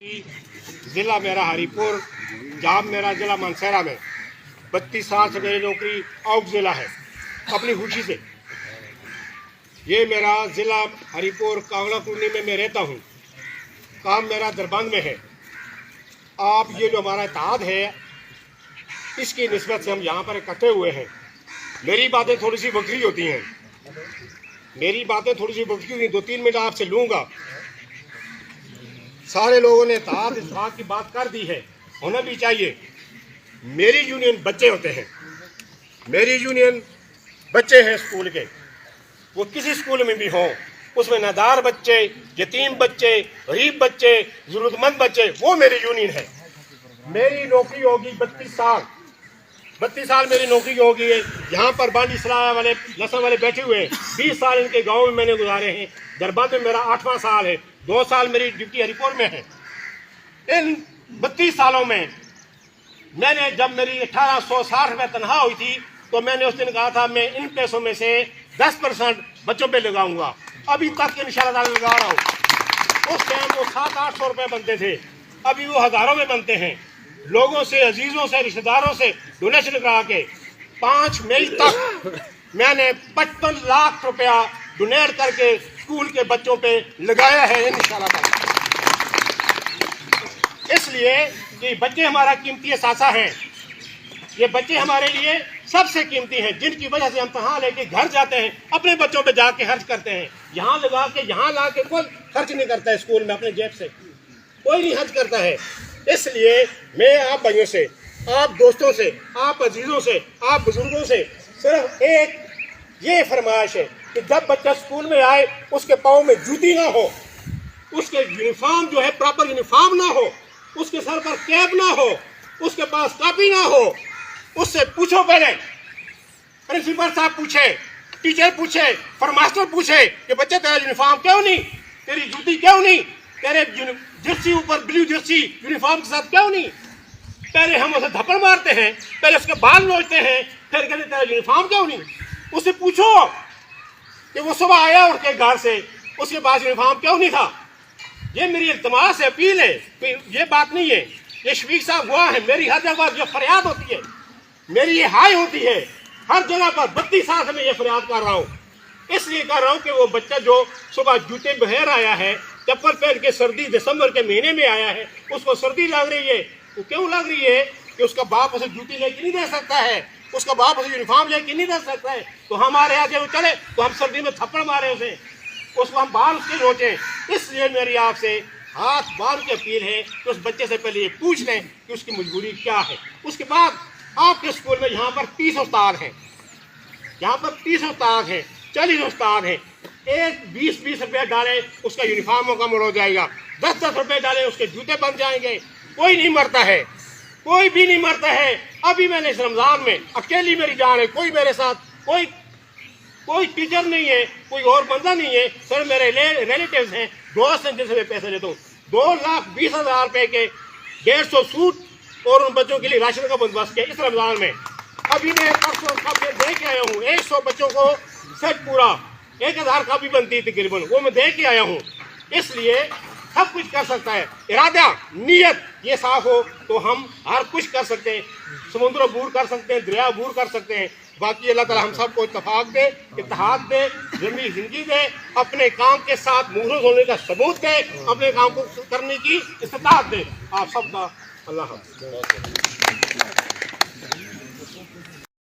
ज़िला मेरा हरिपुर, जहाँ मेरा ज़िला मानसहरा में 32 साल से मेरी नौकरी आउट ज़िला है अपनी खुशी से। ये मेरा ज़िला हरिपुर कांगड़ा कॉलोनी में मैं रहता हूँ। काम मेरा दरबंद में है। आप ये जो हमारा इत्तेहाद है इसकी निस्बत से हम यहाँ पर इकट्ठे हुए हैं। मेरी बातें थोड़ी सी बकरी होती हैं, दो तीन मिनट आपसे लूँगा। सारे लोगों ने इत्तेहाद इस बात की बात कर दी है, होना भी चाहिए। मेरी यूनियन बच्चे होते हैं, मेरी यूनियन बच्चे हैं स्कूल के, वो किसी स्कूल में भी हों, उसमें नादार बच्चे, यतीम बच्चे, गरीब बच्चे, जरूरतमंद बच्चे, वो मेरी यूनियन है। मेरी नौकरी होगी 32 साल मेरी नौकरी होगी। यहाँ पर बांडी सलाह वाले लसन वाले बैठे हुए हैं। 20 साल इनके गांव में मैंने गुजारे हैं। दरबार में मेरा 8वां साल है। 2 साल मेरी ड्यूटी हरिपुर में है। इन 32 सालों में मैंने, जब मेरी 1860 रुपये तनख्वाह हुई थी, तो मैंने उस दिन कहा था मैं इन पैसों में से 10% बच्चों पे लगाऊंगा। अभी तक इंशाल्लाह लगा रहा हूँ। उस टाइम वो 700-800 रुपये बनते थे, अभी वो हज़ारों में बनते हैं। लोगों से, अजीज़ों से, रिश्तेदारों से डोनेशन करा के 5 मई तक मैंने 55 लाख रुपया डोनेट करके स्कूल के बच्चों पे लगाया है इंशाल्लाह। इसलिए कि बच्चे हमारा कीमती असासा हैं। ये बच्चे हमारे लिए सबसे कीमती हैं, जिनकी वजह से हम तनख्वाह लेके घर जाते हैं, अपने बच्चों पे जाके खर्च करते हैं। यहाँ लगा के, यहाँ ला के कोई खर्च नहीं करता है स्कूल में, अपने जेब से कोई नहीं खर्च करता है। इसलिए मैं आप भाइयों से, आप दोस्तों से, आप अजीज़ों से, आप बुजुर्गों से सिर्फ एक ये फरमाइश है कि जब बच्चा स्कूल में आए उसके पाँव में जूती ना हो, उसके यूनिफॉर्म जो है प्रॉपर यूनिफॉर्म ना हो, उसके सर पर कैप ना हो, उसके पास कॉपी ना हो। उससे पूछो, पहले प्रिंसिपल साहब पूछे, टीचर पूछे, फरमास्टर पूछे कि बच्चे तेरा यूनिफॉर्म क्यों नहीं, तेरी जूती क्यों नहीं, तेरे जर्सी ऊपर ब्लू जर्सी यूनिफॉर्म के साथ क्यों नहीं। पहले हम उसे थप्पड़ मारते हैं, पहले उसके बाल नोचते हैं, फिर कहते तेरा यूनिफॉर्म क्यों नहीं। उससे पूछो कि वो सुबह आया उठ के घर से, उसके पास यूनिफॉर्म क्यों नहीं था। ये मेरी इल्तमास है, अपील है, ये बात नहीं है। ये शफीक साहब हुआ है, मेरी हर जगह जो फरियाद होती है, मेरी ये हाय होती है हर जगह पर। 32 साल से मैं ये फरियाद कर रहा हूँ। इसलिए कर रहा हूँ कि वो बच्चा जो सुबह जूते बगैर आया है, चप्पल पहन के सर्दी दिसंबर के महीने में आया है, उसको सर्दी लग रही है। वो क्यों लग रही है कि उसका बाप उसे जूती लेके नहीं दे सकता है, उसका बाप उसे यूनिफॉर्म लेके नहीं दे सकता है, तो हमारे आगे वो चले तो हम सर्दी में थप्पड़ मारे उसे, उसको हम बाल उसके नोचे। इसलिए मेरी आपसे हाथ बांध के अपील है कि उस बच्चे से पहले ये पूछ लें कि उसकी मजबूरी क्या है। उसके बाद आपके स्कूल में यहाँ पर 30 उस्ताद हैं, यहाँ पर 30 उस्ताद हैं, 40 उस्ताद हैं। एक 20-20 रुपये डाले उसका यूनिफॉर्म मुकम्मल हो जाएगा, 10-10 रुपये डाले उसके जूते बन जाएंगे। कोई नहीं मरता है, कोई भी नहीं मरता है। अभी मैंने इस रमज़ान में अकेली मेरी जान है, कोई मेरे साथ कोई टीचर नहीं है, कोई और बंदा नहीं है, सर मेरे रिलेटिव्स हैं, दोस्त हैं जिनसे मैं पैसे लेता हूँ। 2,20,000 रुपये के 150 सूट और उन बच्चों के लिए राशन का बंदोबस्त किया इस रमज़ान में। अभी मैं परसों कापी दे के आया हूँ, 100 बच्चों को सेट पूरा 1000 कापी बनती है तकरीबन, वो मैं दे के आया हूँ। इसलिए सब कुछ कर सकता है, इरादा नीयत ये साफ हो तो हम हर कुछ कर सकते हैं। समुद्र बूर कर सकते हैं, दरिया बूर कर सकते हैं। बाकी अल्लाह ताला हम सबको इत्तेफाक दे, इत्तेहाद दे, ज़िंदगी जिंदगी दे, अपने काम के साथ मुखलिस होने का सबूत दे, अपने काम को करने की इस्तिताअत दे। आप सबका अल्लाह हाफ़िज़।